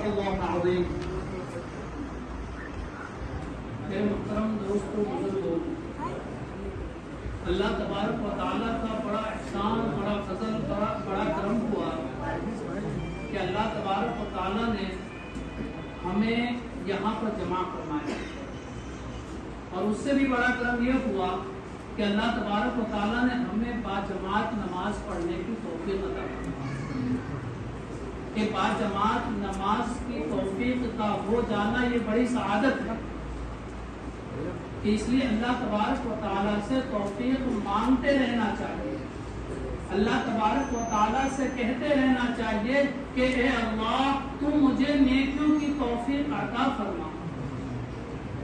صدق اللہ العظیم. میرے محترم دوستوں بزرگوں، اللہ تبارک و تعالیٰ کا بڑا احسان، بڑا فضل، بڑا کرم ہوا کہ اللہ تبارک و تعالیٰ نے ہمیں یہاں پر جمع فرمایا. اور اس سے بھی بڑا کرم یہ ہوا کہ اللہ تبارک و تعالیٰ نے ہمیں باجماعت نماز پڑھنے کی توفیق عطا فرمائی. کہ باجماعت نماز کی توفیق کا ہو جانا یہ بڑی سعادت ہے. اس لیے اللہ تبارک و تعالیٰ سے توفیق مانگتے رہنا چاہیے. اللہ تبارک و تعالیٰ سے کہتے رہنا چاہیے کہ اے اللہ تو مجھے نیکیوں کی توفیق عطا فرما.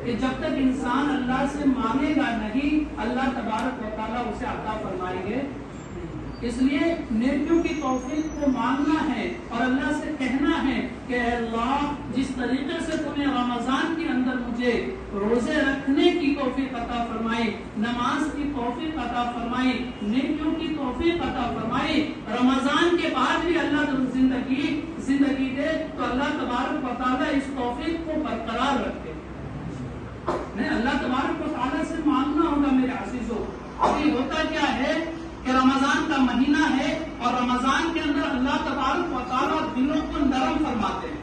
کہ جب تک انسان اللہ سے مانگے گا نہیں، اللہ تبارک و تعالیٰ اسے عطا فرمائیں گے. اس لیے نیکیوں کی توفیق کو مانگنا ہے اور اللہ سے کہنا ہے کہ اے اللہ جس طریقے سے تم نے رمضان کے اندر مجھے روزے رکھنے کی توفیق عطا فرمائی، نماز کی توفیق عطا فرمائی، نیکیوں کی توفیق عطا فرمائی، رمضان کے بعد بھی اللہ زندگی دے تو اللہ تبارک و تعالیٰ اس توفیق کو برقرار رکھے. نہیں، اللہ تبارک و تعالیٰ سے مانگنا ہوگا میرے عزیزوں. ابھی ہوتا کیا ہے کہ رمضان کا مہینہ ہے اور رمضان کے اندر اللہ تبارک و تعالیٰ دلوں کو نرم فرماتے ہیں.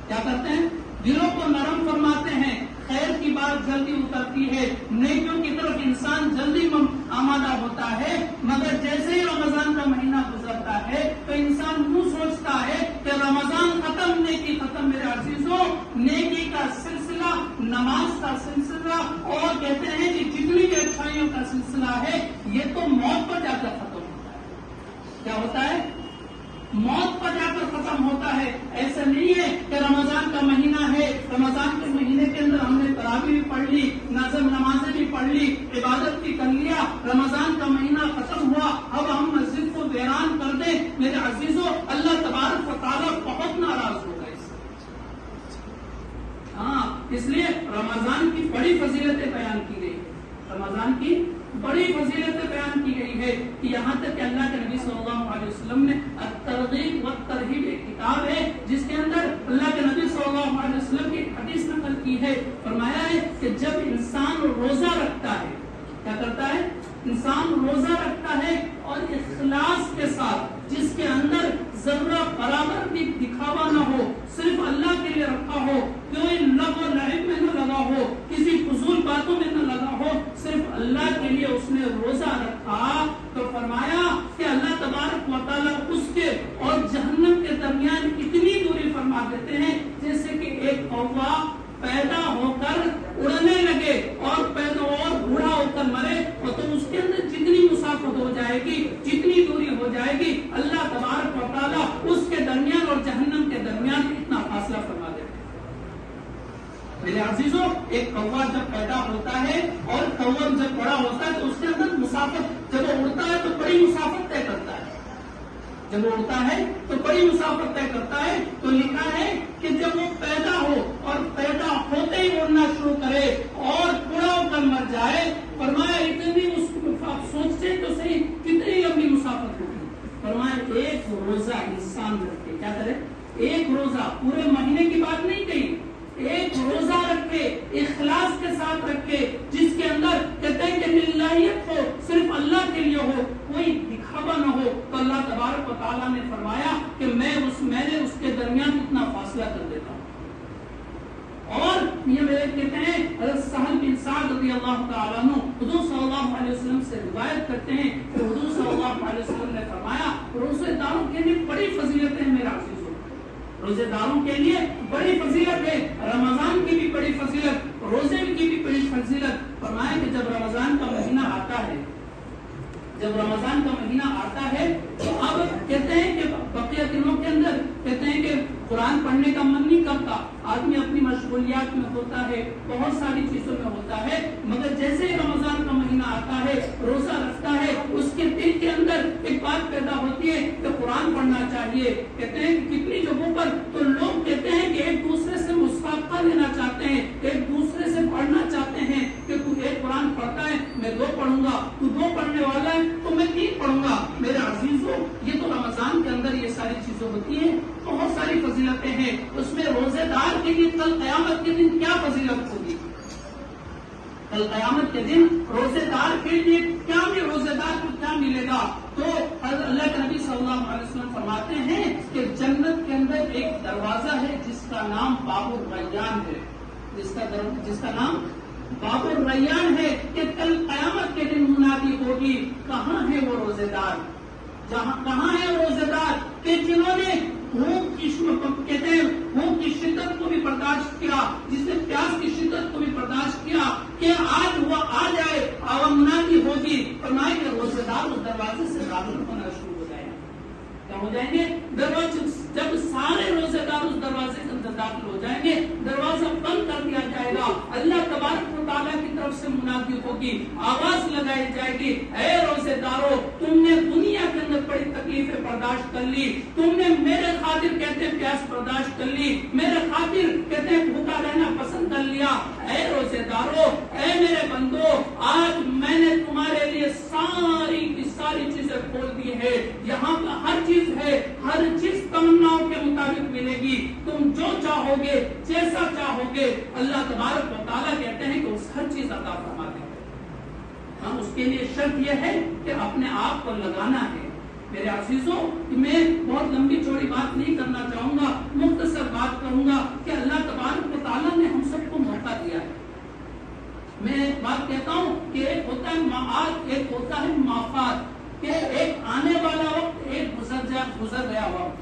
کیا کرتے ہیں؟ دلوں کو نرم فرماتے ہیں. خیر کی بات جلدی اترتی ہے، نیکیوں کی طرف انسان جلدی آمادہ ہوتا ہے. مگر جیسے ہی رمضان کا مہینہ گزرتا ہے تو انسان یوں سوچتا ہے کہ رمضان ختم، نیکی ختم. میرے عزیزوں، نیکی کا سلسلہ، نماز کا سلسلہ اور کہتے ہیں کہ جتنی بھی اچھائیوں کا سلسلہ ہے یہ تو موت پر جا کر ختم ہوتا ہے. کیا ہوتا ہے؟ موت پر جا کر ختم ہوتا ہے. ایسا نہیں ہے کہ رمضان کا مہینہ ہے، رمضان کے مہینے کے اندر ہم نے تراویح بھی پڑھ لی، نظر نمازیں بھی پڑھ لی، عبادت بھی کر لیا، رمضان کا مہینہ ختم ہوا، اب ہم مسجد کو ویران کر دیں. میرے عزیزوں، اللہ تبارک و تعالیٰ بہت ناراض ہوگا اس سے. ہاں، اس لیے رمضان کی بڑی فضیلتیں بیان کی گئی. رمضان کی بڑی فضیلتیں بیان کی گئی ہے کہ یہاں تک کہ اللہ کے نبی صلی اللہ علیہ وسلم نے الترغیب والترہیب ایک کتاب ہے جس کے اندر اللہ کے نبی صلی اللہ علیہ وسلم کی حدیث نقل کی ہے. فرمایا ہے کہ جب انسان روزہ رکھتا ہے، کیا کرتا ہے؟ انسان روزہ رکھتا ہے اور اخلاص کے ساتھ، جس کے اندر ذرہ برابر بھی دکھاوا نہ ہو، صرف اللہ کے لیے رکھا ہو، کوئی لغو و لعب میں نہ لگا ہو، کسی فضول باتوں میں نہ لگا ہو، صرف اللہ کے لیے اس نے روزہ رکھا، تو فرمایا کہ اللہ تبارک و تعالیٰ اس کے اور جہنم کے درمیان اتنی دوری فرما دیتے ہیں جیسے کہ ایک کوا پیدا ہو کر اڑنے لگے اور پیدا اور بوڑھا ہو کر مرے، اور تو اس کے اندر جتنی مسافت ہو جائے گی، جتنی دوری ہو جائے گی، اللہ تبارک و تعالیٰ اس کے درمیان اور جہنم کے درمیان اتنا فاصلہ فرما دیتے ہیں. میرے عزیزوں، ایک کوا جب پیدا ہوتا ہے اور کوا جب بڑا ہوتا ہے تو اس کے اندر مسافت، جب وہ اڑتا ہے تو بڑی مسافت طے کرتا ہے. جب وہ اڑتا ہے تو بڑی مسافت طے کرتا ہے. تو لکھا ہے کہ جب وہ پیدا ہو اور پیدا ہوتے ہی اڑنا شروع کرے اور بوڑھا ہو کر مر جائے، فرمایا اتنی سوچتے تو صحیح کتنی لمبی مسافت ہوگی. فرمایا ایک روزہ انسان رکھے. کیا کرے؟ ایک روزہ، پورے مہینے کی بات نہیں کہی، ایک روزہ رکھے، اخلاص کے ساتھ رکھے، جس کے اندر کہتے ہیں کہ للہیت ہو، صرف اللہ کے لیے ہو، کوئی دکھاوا نہ ہو. تو اللہ تبارک و تعالیٰ نے فرمایا کہ میں نے اس کے درمیان اتنا فاصلہ کر دیتا ہوں. اور یہ میرے کہتے ہیں حضرت سہل بن سعد رضی اللہ تعالیٰ عنہ حضور صلی اللہ علیہ وسلم سے روایت کرتے ہیں کہ حضور صلی اللہ علیہ وسلم نے فرمایا روزے داروں کے لیے بڑی فضیلتیں ہیں. میرا عزیزوں، روزے داروں کے لیے بڑی فضیلت ہے. رمضان کی بھی بڑی فضیلت، روزے کی بھی بڑی فضیلت. فرمایا کہ جب رمضان کا مہینہ آتا ہے، جب رمضان کا مہینہ آتا ہے تو اب کہتے ہیں کہ بقیہ دنوں کے اندر کہتے ہیں کہ قرآن پڑھنے کا من نہیں کرتا، آدمی اپنی مشغولیات میں ہوتا ہے، بہت ساری چیزوں میں ہوتا ہے. مگر جیسے ہی رمضان کا مہینہ آتا ہے، روزہ رکھتا ہے، اس کے دل کے اندر ایک بات پیدا ہوتی ہے کہ قرآن پڑھنا چاہیے. کہتے ہیں کہ کتنی جگہوں پر تو لوگ کہتے ہیں کہ ایک دوسرے سے مسابقہ لینا چاہتے ہیں، ایک دوسرے سے پڑھنا چاہتے ہیں کہ تو ایک قرآن پڑھتا ہے میں 2 پڑھوں گا، تو 2 پڑھنے والا ہے تو میں 3 پڑھوں گا. میرے عزیزوں، یہ تو رمضان کے اندر یہ ساری چیزیں ہوتی ہیں، بہت ساری فضیلتیں ہیں. اس میں کے دن کیا فضیلت ہوگی؟ کل قیامت کے دن روزے دار کے لیے کیا روزے دار کو کیا ملے گا؟ تو اللہ کے نبی صلی اللہ علیہ وسلم فرماتے ہیں کہ جنت کے اندر ایک دروازہ ہے جس کا نام باب الریان ہے، جس کا نام باب الریان ہے، کہ کل قیامت کے دن منادی ہوگی کہاں ہے وہ روزے دار، کہاں ہے روزے دار کہ جنہوں نے بھوک کی شدت کو بھی برداشت کیا، جس نے پیاس کی شدت کو بھی برداشت کیا، کہ آج وہ آ جائے اور منادی ہوگی، فرمائے کہ روزے دار اس دروازے سے داخل ہونا شروع ہو جائے گا۔ کیا ہو جائیں گے؟ جب سارے روزے دار اس دروازے کے اندر داخل ہو جائیں گے، دروازہ بند کر دیا جائے گا، اللہ تبارک و تعالیٰ کی طرف سے منادی ہوگی، آواز لگائی جائے گی، اے روزے دارو، تم نے دنیا کے اندر بڑی تکلیفیں برداشت کر لی، تم نے میرے خاطر کہتے ہیں پیاس برداشت کر لی، میرے خاطر کہتے ہیں بھوکا رہنا پسند کر لیا، اے روزے دارو، اے میرے بندو، آج میں نے تمہارے لیے ساری کی ساری چیزیں کھول دی ہے، یہاں پر ہر چیز ہے، ہر چیز تمناؤں کے مطابق ملے گی، تم جو چاہو گے جیسا چاہو گے، اللہ تبارک و تعالیٰ کہتے ہیں کہ اس ہر چیز عطا فرما دیں گے۔ ہم اس کے لیے شرط یہ ہے کہ اپنے آپ کو لگانا ہے۔ میرے عزیزوں، میں بہت لمبی چوڑی بات نہیں کرنا چاہوں گا، مختصر بات کروں گا کہ اللہ تبارک و تعالیٰ نے ہم سب کو موقع دیا ہے۔ میں بات کہتا ہوں کہ ایک ہوتا ہے معاد، ایک ہوتا ہے مافات، کہ ایک آنے والا وقت، ایک گزر گیا وقت۔